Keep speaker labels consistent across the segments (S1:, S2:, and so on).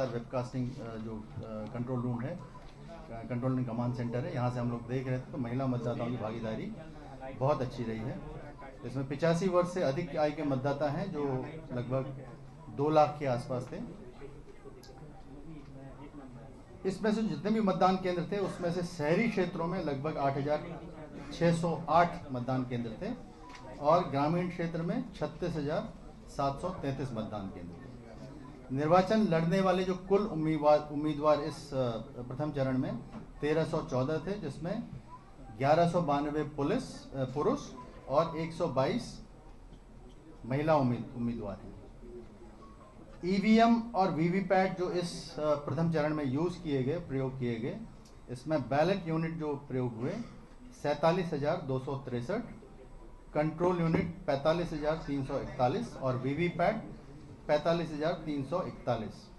S1: लगातार वेबकास्टिंग जो control room है, कंट्रोल एंड कमांड सेंटर है, यहाँ से हम लोग देख रहे थे तो महिला मतदाताओं की भागीदारी बहुत अच्छी रही है। इसमें 85 वर्ष से अधिक आयु के मतदाता हैं जो लगभग 2 लाख के आसपास थे। इसमें से जितने भी मतदान केंद्र थे उसमें से शहरी क्षेत्रों में लगभग 8,608 मतदान केंद्र थे और ग्रामीण क्षेत्र में 36,733 मतदान केंद्र थे। निर्वाचन लड़ने वाले जो कुल उम्मीदवार इस प्रथम चरण में 1314 थे, जिसमें 1192 पुरुष और 122 महिला उम्मीदवार हैं। ईवीएम और वीवीपैट जो इस प्रथम चरण में प्रयोग किए गए, इसमें बैलेट यूनिट जो प्रयोग हुए 47,263, कंट्रोल यूनिट 45,341 और वीवीपैट 45,341।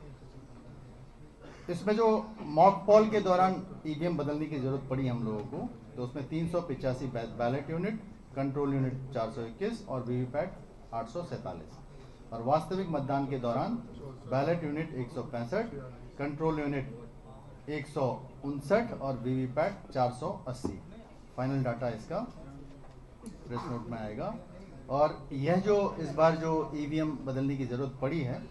S1: इसमें जो मॉक पोल के दौरान ईवीएम बदलने की जरूरत पड़ी हम लोगों को, तो उसमें 385 बैलेट यूनिट, कंट्रोल यूनिट 421 और वीवीपैट 847। और वास्तविक मतदान के दौरान बैलेट यूनिट 165, कंट्रोल यूनिट 159 और वीवीपैट 480। फाइनल डाटा इसका प्रेस नोट में आएगा। और यह जो इस बार जो ईवीएम बदलने की ज़रूरत पड़ी है,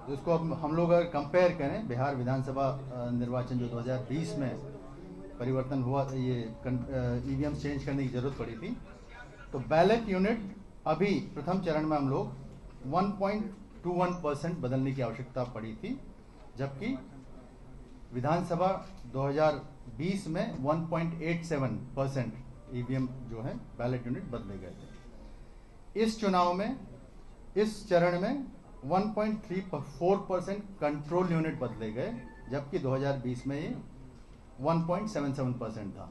S1: तो इसको अब हम लोग अगर कंपेयर करें बिहार विधानसभा निर्वाचन जो 2020 में परिवर्तन हुआ, ये ईवीएम चेंज करने की ज़रूरत पड़ी थी, तो बैलेट यूनिट अभी प्रथम चरण में हम लोग 1.21% बदलने की आवश्यकता पड़ी थी, जबकि विधानसभा 2020 में 1.87% ईवीएम जो है बैलेट यूनिट बदले गए थे। इस चुनाव में इस चरण में 1.34% कंट्रोल यूनिट बदले गए, जबकि 2020 में ये 1.77% था।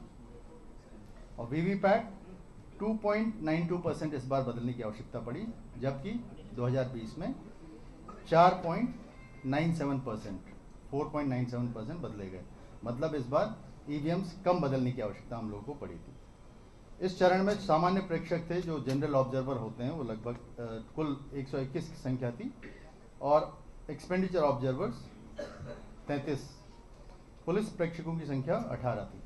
S1: और वीवीपैट 2.92% इस बार बदलने की आवश्यकता पड़ी, जबकि 2020 में 4.97% बदले गए। मतलब इस बार ईवीएम्स कम बदलने की आवश्यकता हम लोगों को पड़ी थी। इस चरण में सामान्य प्रेक्षक थे जो जनरल ऑब्जर्वर होते हैं, वो लगभग कुल 121 की संख्या थी और एक्सपेंडिचर ऑब्जर्वर्स 33, पुलिस प्रेक्षकों की संख्या 18 थी।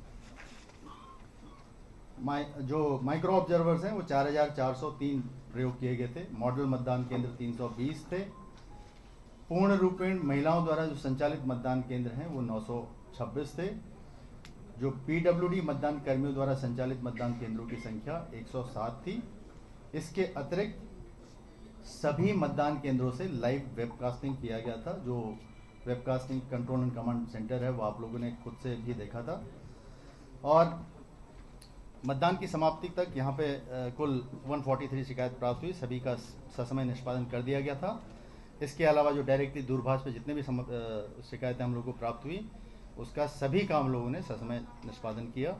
S1: जो माइक्रो ऑब्जर्वर्स हैं वो 4,403 प्रयोग किए गए थे। मॉडल मतदान केंद्र 320 थे। पूर्ण रूपेण महिलाओं द्वारा जो संचालित मतदान केंद्र हैं वो 926 थे। जो पीडब्ल्यूडी मतदान कर्मियों द्वारा संचालित मतदान केंद्रों की संख्या 107 थी। इसके अतिरिक्त सभी मतदान केंद्रों से लाइव वेबकास्टिंग किया गया था। जो webcasting control and command centre है वो आप लोगों ने खुद से भी देखा था। और मतदान की समाप्ति तक यहाँ पे कुल 143 शिकायत प्राप्त हुई, सभी का ससमय निष्पादन कर दिया गया था। इसके अलावा जो डायरेक्टली दूरभाष पे जितने भी शिकायतें हम लोगों को प्राप्त हुई, उसका सभी का हम लोगों ने ससमय निष्पादन किया।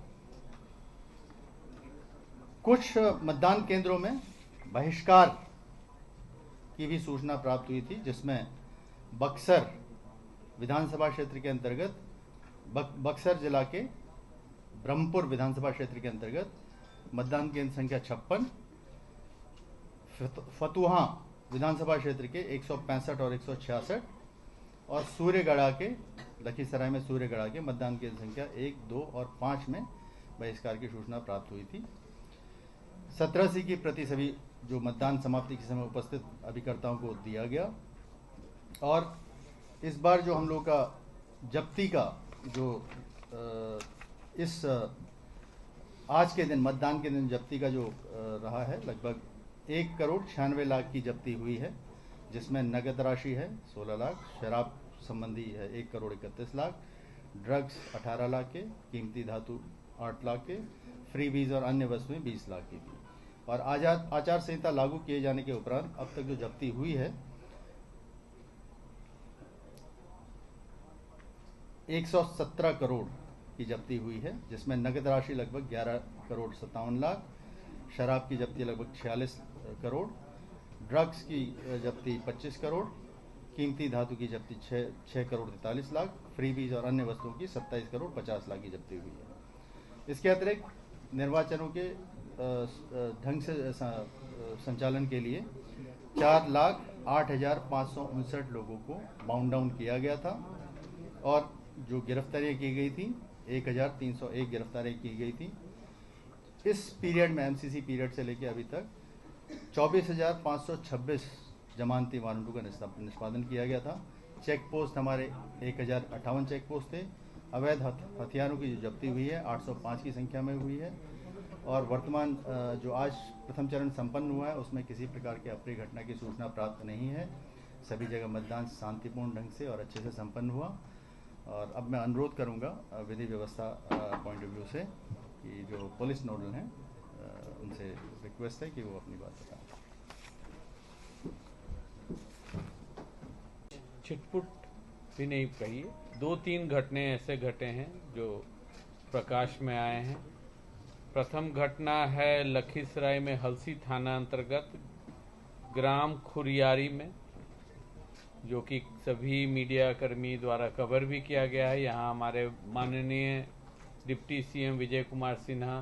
S1: कुछ मतदान केंद्रों में बहिष्कार की भी सूचना प्राप्त हुई थी, जिसमें बक्सर विधानसभा क्षेत्र के अंतर्गत बक्सर जिला के ब्रह्मपुर विधानसभा क्षेत्र के अंतर्गत मतदान केंद्र संख्या 56, फतुहा विधानसभा क्षेत्र के 165 और 166 और सूर्यगढ़ा के लखीसराय में सूर्यगढ़ा के मतदान केंद्र संख्या 1, 2 और 5 में बहिष्कार की सूचना प्राप्त हुई थी। 17 की प्रति सभी जो मतदान समाप्ति के समय उपस्थित अभिकर्ताओं को दिया गया। और इस बार जो हम लोग का जब्ती का जो इस आज के दिन मतदान के दिन जब्ती का जो रहा है, लगभग 1,96,00,000 की जब्ती हुई है, जिसमें नगद राशि है 16 लाख, शराब संबंधी है 1,31,00,000, ड्रग्स 18 लाख के, कीमती धातु 8 लाख के, फ्री बीज और अन्य वस्तुएं 20 लाख की थी। और आचार संहिता लागू किए जाने के उपरांत अब तक जो जब्ती हुई है 117 करोड़ की जब्ती हुई है, जिसमें नगद राशि लगभग 11,57,00,000, शराब की जब्ती लगभग 46 करोड़, ड्रग्स की जब्ती 25 करोड़, कीमती धातु की जब्ती 6 करोड़ 43 लाख, फ्री बीज और अन्य वस्तुओं की 27 करोड़ 50 लाख की जब्ती हुई है। इसके अतिरिक्त निर्वाचनों के ढंग से संचालन के लिए 4 लाख 8,559 लोगों को बाउंड डाउन किया गया था और जो गिरफ्तारियाँ की गई थी 1,301 गिरफ्तारियाँ की गई थी। इस पीरियड में एमसीसी पीरियड से लेकर अभी तक 24,526 जमानती वारंटों का निष्पादन किया गया था। चेक पोस्ट हमारे 1,058 चेक पोस्ट थे। अवैध हथियारों की जो जब्ती हुई है 805 की संख्या में हुई है और वर्तमान जो आज प्रथम चरण संपन्न हुआ है उसमें किसी प्रकार की अप्रिय घटना की सूचना प्राप्त नहीं है। सभी जगह मतदान शांतिपूर्ण ढंग से और अच्छे से संपन्न हुआ। और अब मैं अनुरोध करूंगा विधि व्यवस्था पॉइंट ऑफ व्यू से कि जो पुलिस नोडल हैं उनसे रिक्वेस्ट है कि वो अपनी बात बताएं।
S2: छिटपुट भी नहीं कहिए, 2-3 घटने ऐसे घटे हैं जो प्रकाश में आए हैं। प्रथम घटना है लखीसराय में हलसी थाना अंतर्गत ग्राम खुरियारी में, जो कि सभी मीडिया कर्मी द्वारा कवर भी किया गया है। यहाँ हमारे माननीय डिप्टी सीएम विजय कुमार सिन्हा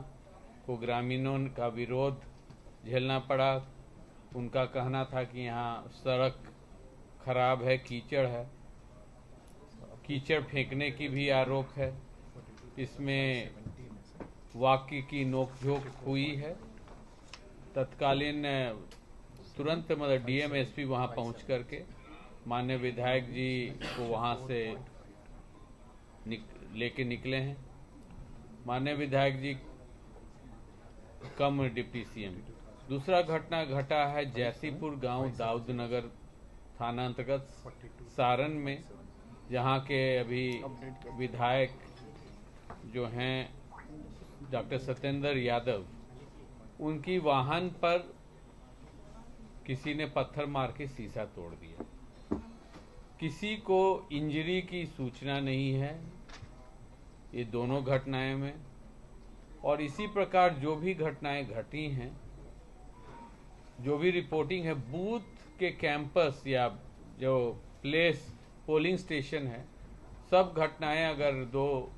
S2: को ग्रामीणों का विरोध झेलना पड़ा। उनका कहना था कि यहाँ सड़क खराब है, कीचड़ है, कीचड़ फेंकने की भी आरोप है। इसमें वाक्य की नोकझोंक हुई है। तत्कालीन तुरंत मतलब डीएम एसपी वहां पहुंच करके माननीय विधायक जी को वहां से लेके निकले हैं। माननीय विधायक जी कम डिप्टी सीएम। दूसरा घटना घटा है जैसीपुर गांव दाऊदनगर थाना अंतर्गत सारण में, जहां के अभी विधायक जो हैं डॉक्टर सत्येंद्र यादव, उनकी वाहन पर किसी ने पत्थर मार के शीशा तोड़ दिया। किसी को इंजरी की सूचना नहीं है ये दोनों घटनाएं में। और इसी प्रकार जो भी घटनाएं घटी हैं, जो भी रिपोर्टिंग है, बूथ के कैंपस या जो प्लेस पोलिंग स्टेशन है, सब घटनाएं अगर दो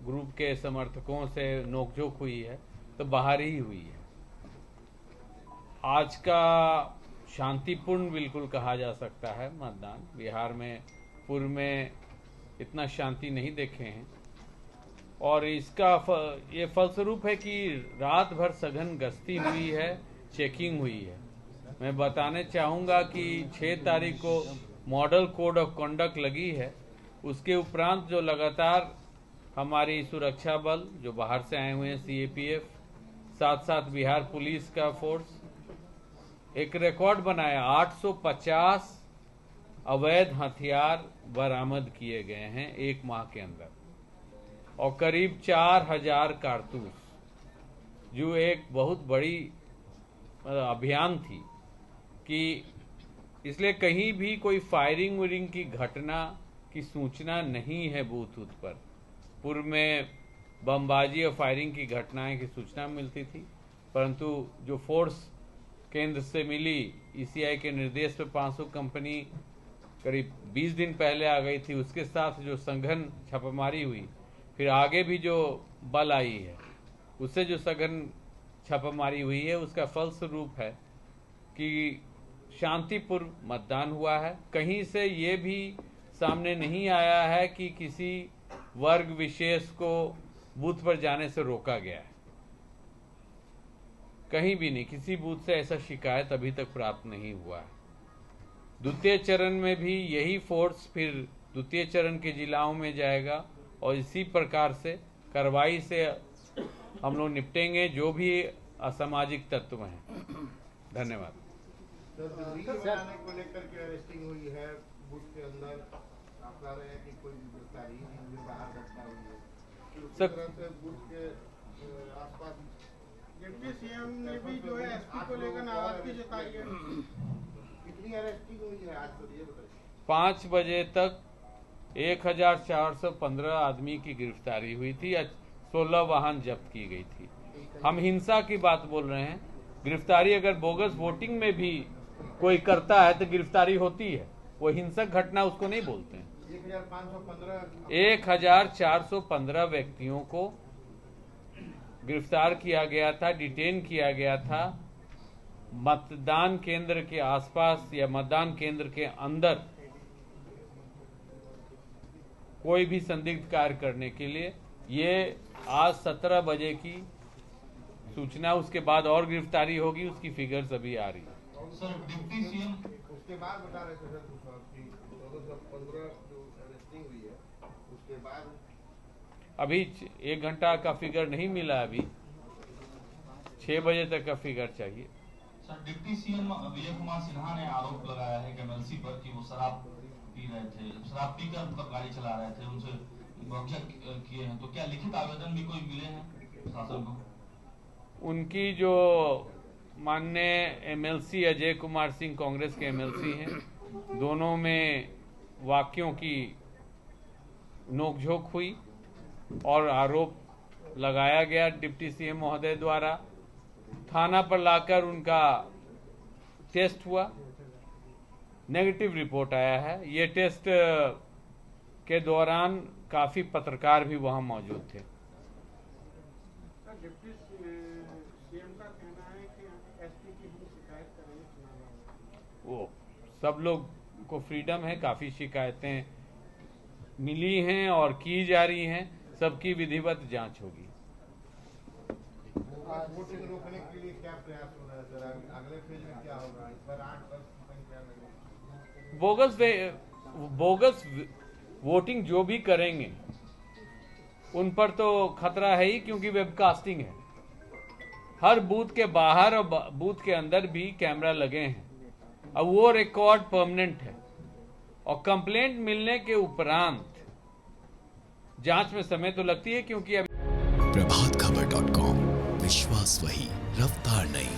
S2: ग्रुप के समर्थकों से नोकझोंक हुई है तो बाहर ही हुई है। आज का शांतिपूर्ण बिल्कुल कहा जा सकता है मतदान। बिहार में पूर्व में इतना शांति नहीं देखे हैं और इसका ये फलस्वरूप है कि रात भर सघन गश्ती हुई है, चेकिंग हुई है। मैं बताने चाहूँगा कि 6 तारीख को मॉडल कोड ऑफ कंडक्ट लगी है। उसके उपरांत जो लगातार हमारी सुरक्षा बल जो बाहर से आए हुए हैं, सीएपीएफ, साथ साथ बिहार पुलिस का फोर्स, एक रिकॉर्ड बनाया। 850 अवैध हथियार बरामद किए गए हैं 1 माह के अंदर और करीब 4000 कारतूस, जो एक बहुत बड़ी अभियान थी। कि इसलिए कहीं भी कोई फायरिंग वायरिंग की घटना की सूचना नहीं है बूथ पर। पूर्व में बमबाजी और फायरिंग की घटनाएं की सूचना मिलती थी, परंतु जो फोर्स केंद्र से मिली ईसीआई के निर्देश पर 500 कंपनी करीब 20 दिन पहले आ गई थी। उसके साथ जो सघन छापेमारी हुई, फिर आगे भी जो बल आई है उससे जो सघन छापेमारी हुई है, उसका फलस्वरूप है कि शांतिपूर्ण मतदान हुआ है। कहीं से ये भी सामने नहीं आया है कि किसी वर्ग विशेष को बूथ पर जाने से रोका गया है। कहीं भी नहीं, किसी बूथ से ऐसा शिकायत अभी तक प्राप्त नहीं हुआ है। द्वितीय चरण में भी यही फोर्स फिर द्वितीय चरण के जिलाओं में जाएगा और इसी प्रकार से कार्रवाई से हम लोग निपटेंगे जो भी असामाजिक तत्व हैं। धन्यवाद।
S3: को लेकर के अरेस्टिंग हुई है बूथ के अंदर, आप कह रहे हैं कि कोई गिरफ्तारी नहीं, बाहर घटना हुई है। उसी तरह से बूथ के आसपास डिप्टी सीएम ने भी जो है एसपी को लेकर नाराजगी जताई है। कितनी अरेस्टिंग हुई है आज तक ये बताइए।
S2: 5 बजे तक 1415 आदमी की गिरफ्तारी हुई थी, 16 वाहन जब्त की गई थी। हम हिंसा की बात बोल रहे हैं। गिरफ्तारी अगर बोगस वोटिंग में भी कोई करता है तो गिरफ्तारी होती है, वो हिंसक घटना उसको नहीं बोलते हैं। 1415 व्यक्तियों को गिरफ्तार किया गया था, डिटेन किया गया था मतदान केंद्र के आसपास या मतदान केंद्र के अंदर कोई भी संदिग्ध कार्य करने के लिए, ये आज 17 बजे की सूचना, उसके बाद और गिरफ्तारी होगी, उसकी फिगर्स अभी आ रही है।
S4: सर डिप्टी सीएम
S3: उसके बाद बता रहे थे सर कि 2015 जो अरेस्टिंग हुई है उसके बाद
S2: अभी 1 घंटा का फिगर नहीं मिला, अभी 6 बजे तक का फिगर चाहिए।
S4: Sir deputy CM Vijay Kumar Sinha ने आरोप लगाया है कि एमएलसी पर कि वो शराब पी रहे थे, शराब पीकर मतलब गाड़ी चला रहे थे, उनसे मुआवजा किए हैं, तो क्या लिखित आवेदन भी कोई मिले हैं शासन को?
S2: उनकी जो माननीय एमएलसी अजय कुमार सिंह कांग्रेस के एमएलसी हैं, दोनों में वाक्यों की नोकझोंक हुई और आरोप लगाया गया डिप्टी सीएम महोदय द्वारा। थाना पर लाकर उनका टेस्ट हुआ, नेगेटिव रिपोर्ट आया है। ये टेस्ट के दौरान काफी पत्रकार भी वहां मौजूद थे।
S3: डिप्टी सीएम का कहना है कि एसपी की हम शिकायत करेंगे चुनाव।
S2: वो सब लोग को फ्रीडम है, काफी शिकायतें मिली हैं और की जा रही हैं, सबकी विधिवत जांच होगी।
S3: वोटिंग रोकने के लिए क्या प्रयास हो रहा है सर? अगले फेज में क्या होगा? इस बार 8 वर्ष की संख्या में
S2: बोगस वोटिंग जो भी करेंगे उन पर तो खतरा है ही, क्योंकि वेबकास्टिंग है। हर बूथ के बाहर और बूथ के अंदर भी कैमरा लगे हैं। अब वो रिकॉर्ड परमानेंट है और कंप्लेंट मिलने के उपरांत जांच में समय तो लगती है, क्योंकि
S5: प्रभातखबर.com, विश्वास वही, रफ्तार नहीं।